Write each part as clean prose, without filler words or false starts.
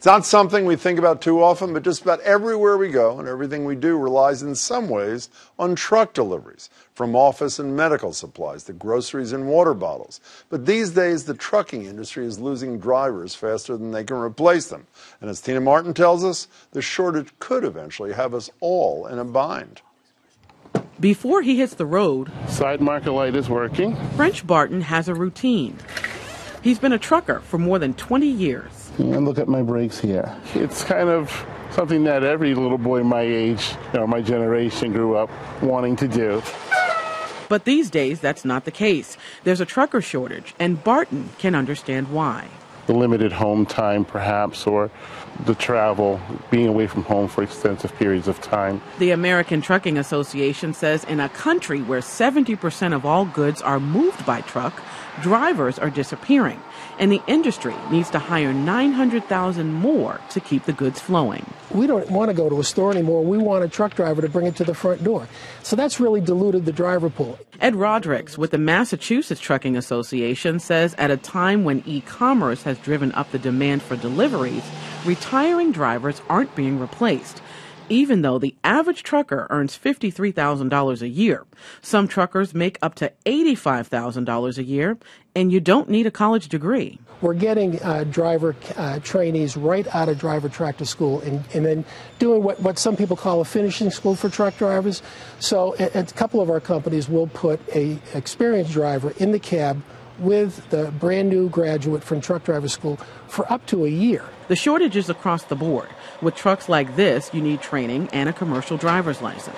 not something we think about too often, but just about everywhere we go and everything we do relies in some ways on truck deliveries, from office and medical supplies to groceries and water bottles. But these days, the trucking industry is losing drivers faster than they can replace them. And as Tina Martin tells us, the shortage could eventually have us all in a bind. Before he hits the road, side marker light is working. French Barton has a routine. He's been a trucker for more than 20 years. And look at my brakes here. It's kind of something that every little boy my age, my generation grew up wanting to do. But these days, that's not the case. There's a trucker shortage, and Barton can understand why. The limited home time, perhaps, or the travel, being away from home for extensive periods of time. The American Trucking Association says in a country where 70% of all goods are moved by truck, drivers are disappearing, and the industry needs to hire 900,000 more to keep the goods flowing. We don't want to go to a store anymore. We want a truck driver to bring it to the front door. So that's really diluted the driver pool. Ed Rodricks with the Massachusetts Trucking Association says at a time when e-commerce has driven up the demand for deliveries, retiring drivers aren't being replaced, even though the average trucker earns $53,000 a year. Some truckers make up to $85,000 a year, and you don't need a college degree. We're getting driver trainees right out of driver tractor school and then doing what some people call a finishing school for truck drivers. So a couple of our companies will put an experienced driver in the cab with the brand new graduate from truck driver school for up to a year. The shortage is across the board. With trucks like this, you need training and a commercial driver's license.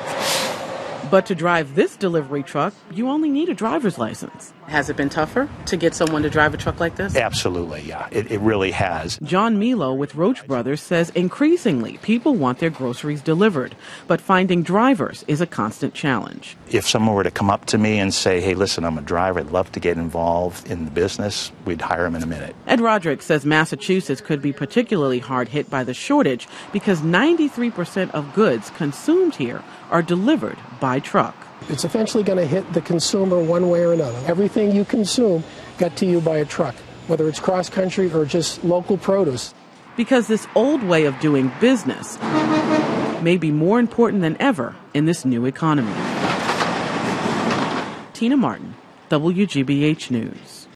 But to drive this delivery truck, you only need a driver's license. Has it been tougher to get someone to drive a truck like this? Absolutely, yeah. It really has. John Milo with Roach Brothers says increasingly people want their groceries delivered, but finding drivers is a constant challenge. If someone were to come up to me and say, hey, listen, I'm a driver, I'd love to get involved in the business, we'd hire them in a minute. Ed Rodricks says Massachusetts could be particularly hard hit by the shortage because 93% of goods consumed here are delivered by truck. It's eventually going to hit the consumer one way or another. Everything you consume got to you by a truck, whether it's cross-country or just local produce. Because this old way of doing business may be more important than ever in this new economy. Tina Martin, WGBH News.